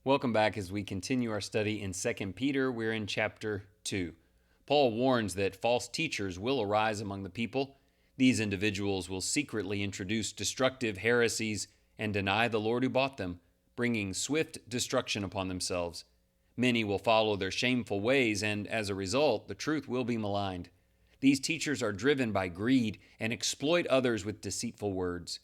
Welcome back as we continue our study in 2 Peter. We're in chapter 2. Paul warns that false teachers will arise among the people. These individuals will secretly introduce destructive heresies and deny the Lord who bought them, bringing swift destruction upon themselves. Many will follow their shameful ways, and as a result, the truth will be maligned. These teachers are driven by greed and exploit others with deceitful words.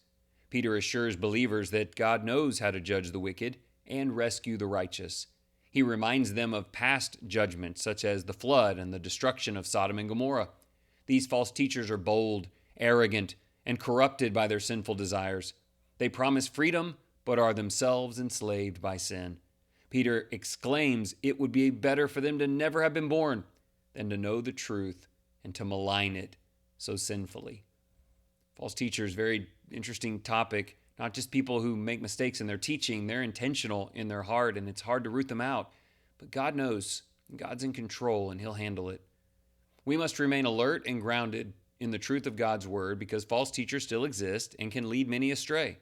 Peter assures believers that God knows how to judge the wicked and rescue the righteous. He reminds them of past judgments, such as the flood and the destruction of Sodom and Gomorrah. These false teachers are bold, arrogant, and corrupted by their sinful desires. They promise freedom, but are themselves enslaved by sin. Peter exclaims it would be better for them to never have been born than to know the truth and to malign it so sinfully. False teachers, very interesting topic. Not just people who make mistakes in their teaching, they're intentional in their heart, and it's hard to root them out. But God knows, God's in control, and He'll handle it. We must remain alert and grounded in the truth of God's word because false teachers still exist and can lead many astray.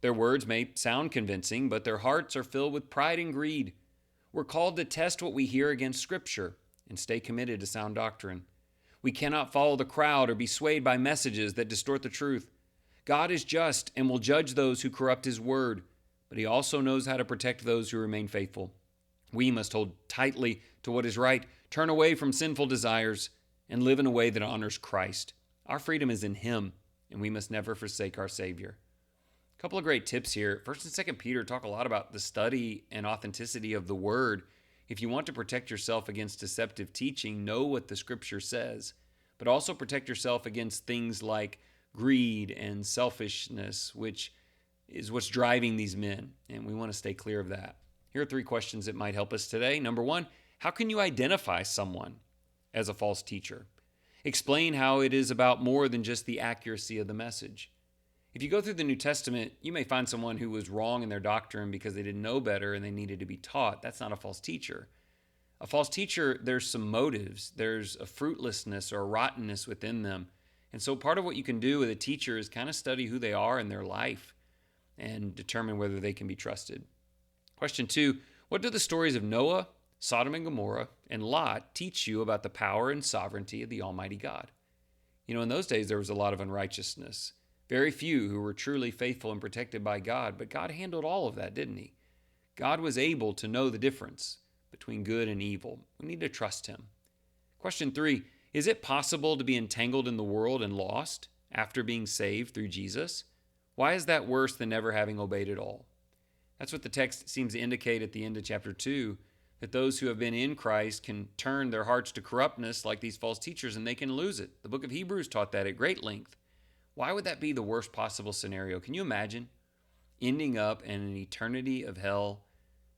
Their words may sound convincing, but their hearts are filled with pride and greed. We're called to test what we hear against Scripture and stay committed to sound doctrine. We cannot follow the crowd or be swayed by messages that distort the truth. God is just and will judge those who corrupt His word, but He also knows how to protect those who remain faithful. We must hold tightly to what is right, turn away from sinful desires, and live in a way that honors Christ. Our freedom is in Him, and we must never forsake our Savior. A couple of great tips here. 1 and 2 Peter talk a lot about the study and authenticity of the Word. If you want to protect yourself against deceptive teaching, know what the Scripture says, but also protect yourself against things like greed and selfishness, which is what's driving these men, and we want to stay clear of that. Here are 3 questions that might help us today. Number 1, how can you identify someone as a false teacher? Explain how it is about more than just the accuracy of the message. If you go through the New Testament, you may find someone who was wrong in their doctrine because they didn't know better and they needed to be taught. That's not a false teacher. A false teacher, there's some motives. There's a fruitlessness or a rottenness within them. And so part of what you can do with a teacher is kind of study who they are in their life and determine whether they can be trusted. Question 2, what do the stories of Noah, Sodom and Gomorrah, and Lot teach you about the power and sovereignty of the Almighty God? In those days there was a lot of unrighteousness. Very few who were truly faithful and protected by God, but God handled all of that, didn't He? God was able to know the difference between good and evil. We need to trust Him. Question 3, is it possible to be entangled in the world and lost after being saved through Jesus? Why is that worse than never having obeyed at all? That's what the text seems to indicate at the end of chapter 2, that those who have been in Christ can turn their hearts to corruptness like these false teachers, and they can lose it. The book of Hebrews taught that at great length. Why would that be the worst possible scenario? Can you imagine ending up in an eternity of hell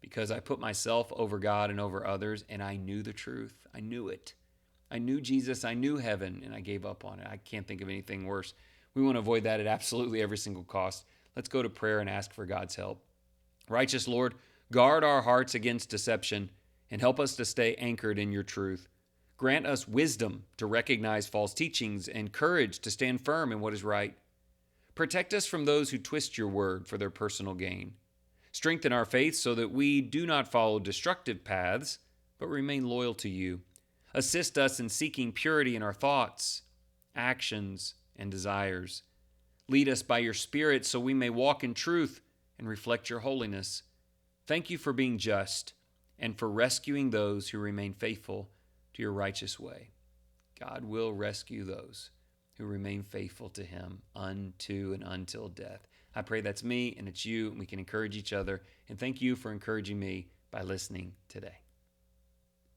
because I put myself over God and over others, and I knew the truth? I knew it. I knew Jesus, I knew heaven, and I gave up on it. I can't think of anything worse. We want to avoid that at absolutely every single cost. Let's go to prayer and ask for God's help. Righteous Lord, guard our hearts against deception and help us to stay anchored in your truth. Grant us wisdom to recognize false teachings and courage to stand firm in what is right. Protect us from those who twist your word for their personal gain. Strengthen our faith so that we do not follow destructive paths, but remain loyal to you. Assist us in seeking purity in our thoughts, actions, and desires. Lead us by your Spirit so we may walk in truth and reflect your holiness. Thank you for being just and for rescuing those who remain faithful to your righteous way. God will rescue those who remain faithful to Him unto and until death. I pray that's me and it's you, and we can encourage each other. And thank you for encouraging me by listening today.